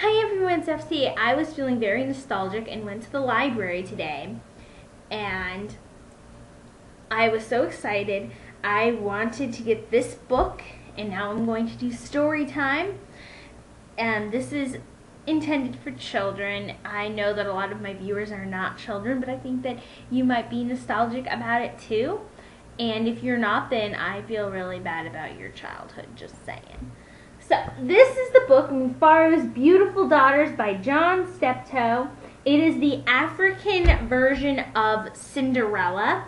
Hi everyone, it's FT. I was feeling very nostalgic and went to the library today, and I was so excited. I wanted to get this book, and now I'm going to do story time. And this is intended for children. I know that a lot of my viewers are not children, but I think that you might be nostalgic about it too. And if you're not, then I feel really bad about your childhood, just saying. So, this is the book, MUFARO'S Beautiful Daughters by Steptoe. It is the African version of Cinderella,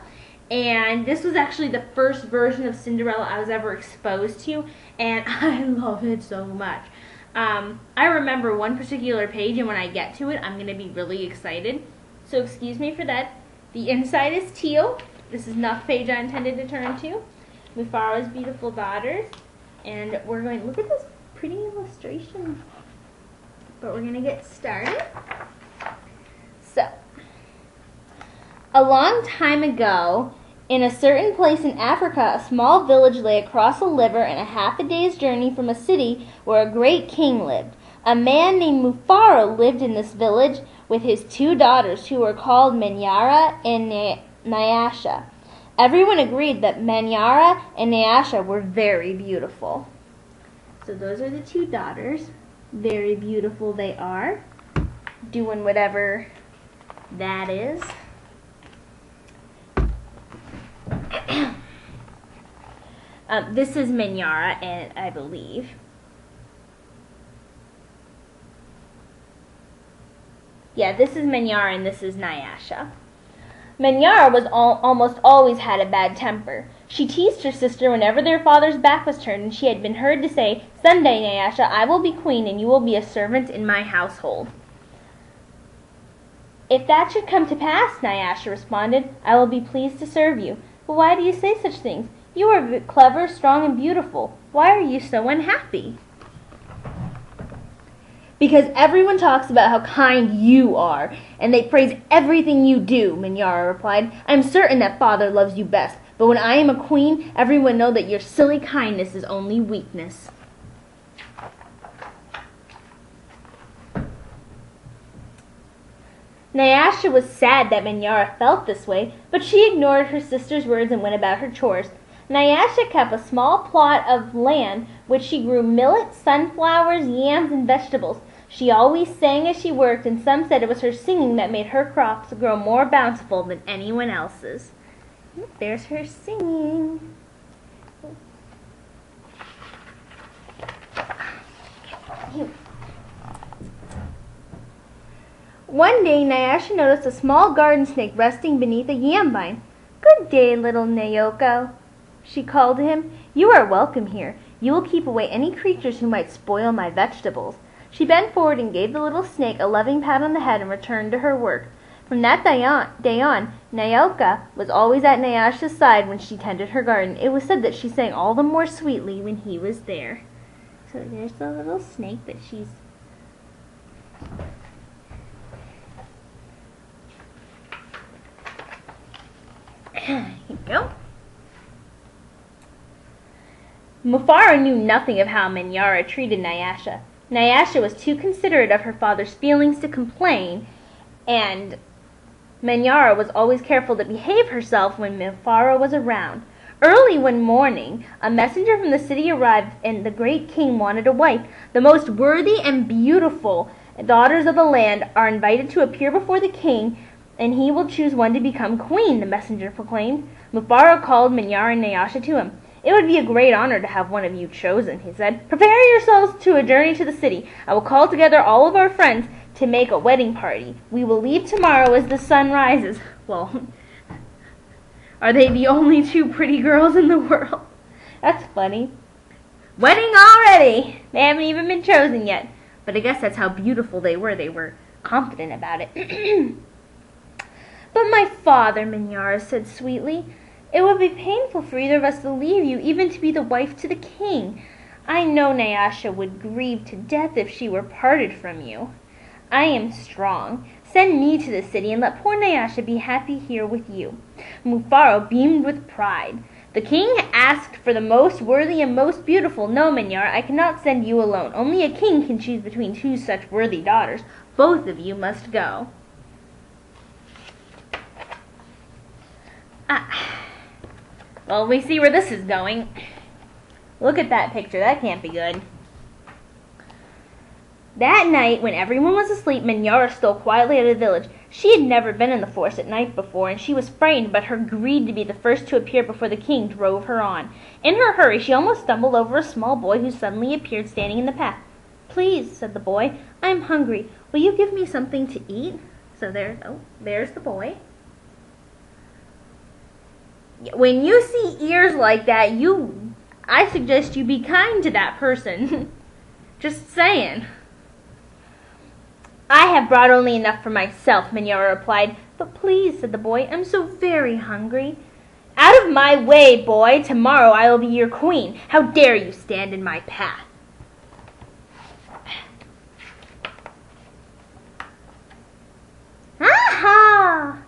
and this was actually the first version of Cinderella I was ever exposed to, and I love it so much. I remember one particular page, and when I get to it, I'm going to be really excited. So excuse me for that. The inside is teal. This is not the page I intended to turn to. MUFARO'S Beautiful Daughters. And we're going to look at this pretty illustration. But we're going to get started. So, a long time ago, in a certain place in Africa, a small village lay across a river and a half a day's journey from a city where a great king lived. A man named MUFARO lived in this village with his two daughters, who were called Manyara and Nyasha. Everyone agreed that Manyara and Nyasha were very beautiful. So those are the two daughters. Very beautiful they are. Doing whatever that is. This is Manyara, and I believe. Yeah, this is Manyara and this is Nyasha. Manyara was almost always had a bad temper. She teased her sister whenever their father's back was turned, and she had been heard to say, "Someday, Nyasha, I will be queen, and you will be a servant in my household." "If that should come to pass," Nyasha responded, "I will be pleased to serve you. But why do you say such things? You are clever, strong, and beautiful. Why are you so unhappy?" "Because everyone talks about how kind you are, and they praise everything you do," Manyara replied. "I'm certain that father loves you best, but when I am a queen, everyone knows that your silly kindness is only weakness." Nyasha was sad that Manyara felt this way, but she ignored her sister's words and went about her chores. Nyasha kept a small plot of land which she grew millet, sunflowers, yams, and vegetables. She always sang as she worked, and some said it was her singing that made her crops grow more bountiful than anyone else's. There's her singing. One day, Nyasha noticed a small garden snake resting beneath a yam vine. "Good day, little Nyoko," she called to him. "You are welcome here. You will keep away any creatures who might spoil my vegetables." She bent forward and gave the little snake a loving pat on the head and returned to her work. From that day on, Nyoko was always at Nyasha's side when she tended her garden. It was said that she sang all the more sweetly when he was there. So there's the little snake that she's... Here you go. MUFARO knew nothing of how Manyara treated Nyasha. Nyasha was too considerate of her father's feelings to complain, and Manyara was always careful to behave herself when MUFARO was around. Early one morning, a messenger from the city arrived, and the great king wanted a wife. "The most worthy and beautiful daughters of the land are invited to appear before the king, and he will choose one to become queen," the messenger proclaimed. MUFARO called Manyara and Nyasha to him. "It would be a great honor to have one of you chosen," he said. "Prepare yourselves to a journey to the city. I will call together all of our friends to make a wedding party. We will leave tomorrow as the sun rises." Well, are they the only two pretty girls in the world? That's funny. Wedding already! They haven't even been chosen yet. But I guess that's how beautiful they were. They were confident about it. "But my father," Manyara said sweetly, "it would be painful for either of us to leave you, even to be the wife to the king. I know Nyasha would grieve to death if she were parted from you. I am strong. Send me to the city and let poor Nyasha be happy here with you." MUFARO beamed with pride. The king asked for the most worthy and most beautiful. No, Minyara, I cannot send you alone. Only a king can choose between two such worthy daughters. Both of you must go. Well, we see where this is going. Look at that picture. That can't be good. That night, when everyone was asleep, Minyara stole quietly out of the village. She had never been in the forest at night before, and she was frightened, but her greed to be the first to appear before the king drove her on. In her hurry, she almost stumbled over a small boy who suddenly appeared standing in the path. Please, said the boy, I am hungry. Will you give me something to eat? So there's the boy. When you see ears like that, I suggest you be kind to that person. Just saying. I have brought only enough for myself, Minyara replied. But please, said the boy, I'm so very hungry. Out of my way, boy. Tomorrow I will be your queen. How dare you stand in my path? Aha!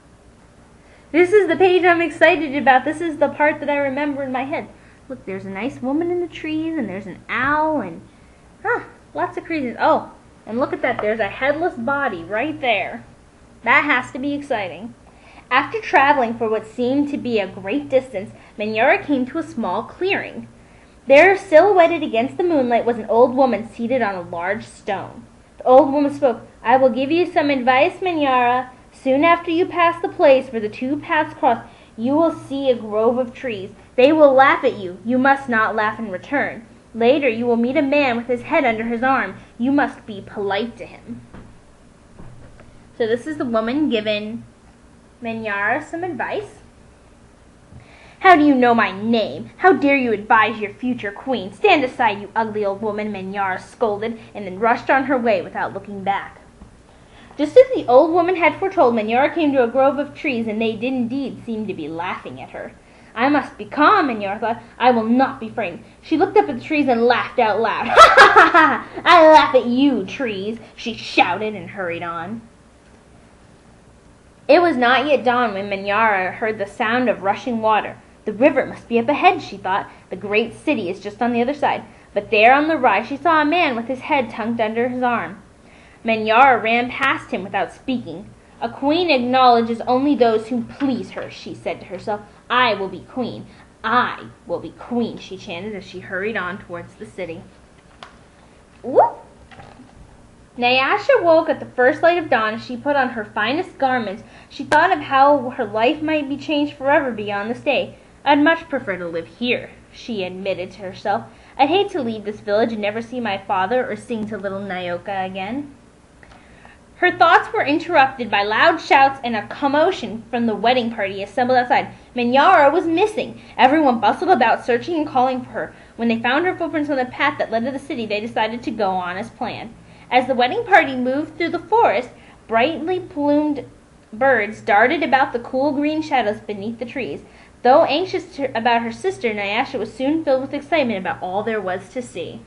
This is the page I'm excited about. This is the part that I remember in my head. Look, there's a nice woman in the trees, and there's an owl, and lots of creatures. Oh, and look at that. There's a headless body right there. That has to be exciting. After traveling for what seemed to be a great distance, Minyara came to a small clearing. There, silhouetted against the moonlight, was an old woman seated on a large stone. The old woman spoke. I will give you some advice, Minyara. Soon after you pass the place where the two paths cross, you will see a grove of trees. They will laugh at you. You must not laugh in return. Later, you will meet a man with his head under his arm. You must be polite to him. So this is the woman giving Minyara some advice. How do you know my name? How dare you advise your future queen? Stand aside, you ugly old woman, Minyara scolded, and then rushed on her way without looking back. Just as the old woman had foretold, Minyara came to a grove of trees, and they did indeed seem to be laughing at her. I must be calm, Minyara thought. I will not be frightened. She looked up at the trees and laughed out loud. Ha ha ha ha! I laugh at you, trees, she shouted and hurried on. It was not yet dawn when Minyara heard the sound of rushing water. The river must be up ahead, she thought. The great city is just on the other side. But there on the rise she saw a man with his head tucked under his arm. Minyara ran past him without speaking. A queen acknowledges only those who please her, she said to herself. I will be queen. I will be queen, she chanted as she hurried on towards the city. Whoop! Nyasha woke at the first light of dawn as she put on her finest garments. She thought of how her life might be changed forever beyond this day. I'd much prefer to live here, she admitted to herself. I'd hate to leave this village and never see my father or sing to little Nyoka again. Her thoughts were interrupted by loud shouts and a commotion from the wedding party assembled outside. Minyara was missing. Everyone bustled about, searching and calling for her. When they found her footprints on the path that led to the city, they decided to go on as planned. As the wedding party moved through the forest, brightly plumed birds darted about the cool green shadows beneath the trees. Though anxious about her sister, Nyasha was soon filled with excitement about all there was to see.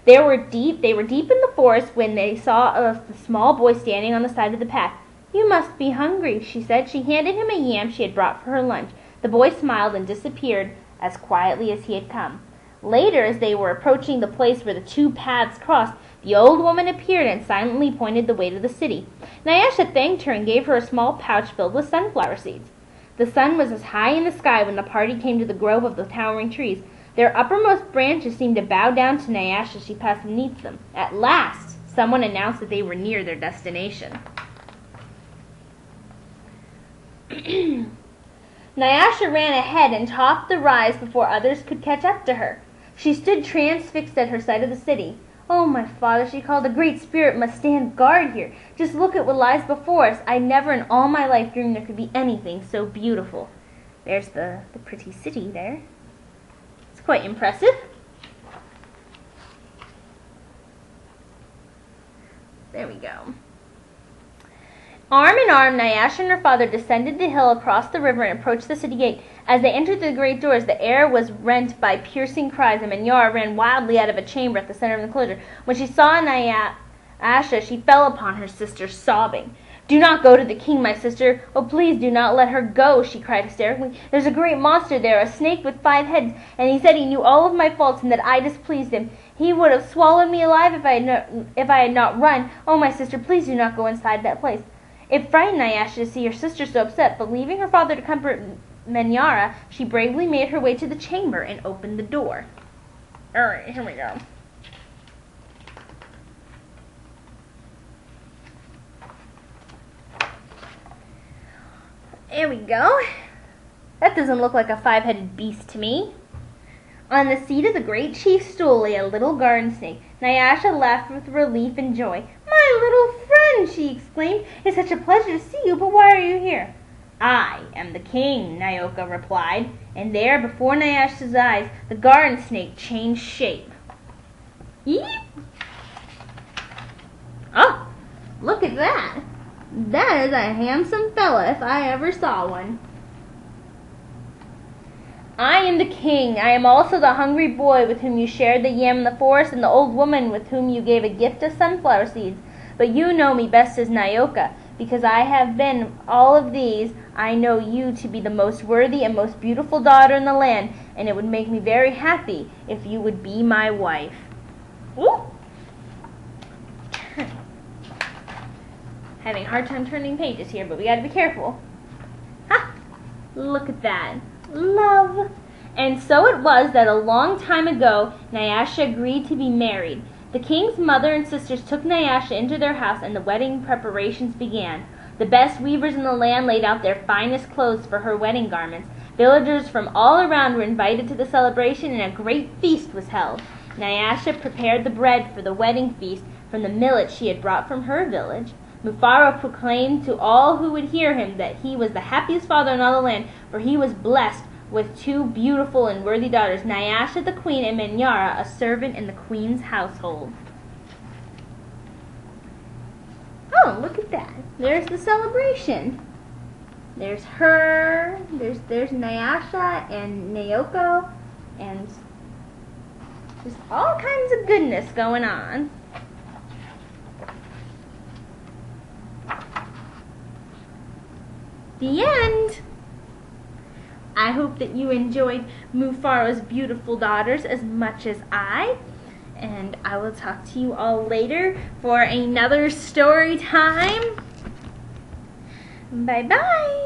They were deep in the forest when they saw a small boy standing on the side of the path. You must be hungry, she said. She handed him a yam she had brought for her lunch. The boy smiled and disappeared as quietly as he had come. Later, as they were approaching the place where the two paths crossed, the old woman appeared and silently pointed the way to the city. Nyasha thanked her and gave her a small pouch filled with sunflower seeds. The sun was as high in the sky when the party came to the grove of the towering trees. Their uppermost branches seemed to bow down to Nyasha as she passed beneath them. At last, someone announced that they were near their destination. Nyasha ran ahead and topped the rise before others could catch up to her. She stood transfixed at her sight of the city. Oh, my father, she called, a great spirit must stand guard here. Just look at what lies before us. I never in all my life dreamed there could be anything so beautiful. There's the pretty city there. It's quite impressive. There we go. Arm in arm, Nyasha and her father descended the hill across the river and approached the city gate. As they entered the great doors, the air was rent by piercing cries, and Minyara ran wildly out of a chamber at the center of the enclosure. When she saw Nyasha, she fell upon her sister, sobbing. "Do not go to the king, my sister. Oh, please do not let her go," she cried hysterically. "There's a great monster there, a snake with 5 heads, and he said he knew all of my faults and that I displeased him. He would have swallowed me alive if I had not run. Oh, my sister, please do not go inside that place." It frightened Nyasha to see her sister so upset, but leaving her father to comfort Manyara, she bravely made her way to the chamber and opened the door. Alright, here we go. There we go. That doesn't look like a 5-headed beast to me. On the seat of the great chief's stool lay a little garden snake. Nyasha laughed with relief and joy. "My little friend," she exclaimed, "it's such a pleasure to see you, but why are you here?" "I am the king," Nyoka replied, and there before Nyasha's eyes the garden snake changed shape. Eep! Oh, look at that. That is a handsome fella if I ever saw one. "I am the king. I am also the hungry boy with whom you shared the yam in the forest and the old woman with whom you gave a gift of sunflower seeds. But you know me best as Nyoka. Because I have been all of these, I know you to be the most worthy and most beautiful daughter in the land, and it would make me very happy if you would be my wife." Ooh. Having a hard time turning pages here, but we gotta be careful. Ha! Look at that. Love. And so it was that a long time ago, Nyasha agreed to be married. The king's mother and sisters took Nyasha into their house, and the wedding preparations began. The best weavers in the land laid out their finest clothes for her wedding garments. Villagers from all around were invited to the celebration, and a great feast was held. Nyasha prepared the bread for the wedding feast from the millet she had brought from her village. Mufaro proclaimed to all who would hear him that he was the happiest father in all the land, for he was blessed with 2 beautiful and worthy daughters, Nyasha the queen and Manyara, a servant in the queen's household. Oh, look at that. There's the celebration. There's her, there's Nyasha and Naoko, and just all kinds of goodness going on. The end. I hope that you enjoyed Mufaro's beautiful daughters as much as I. And I will talk to you all later for another story time. Bye-bye.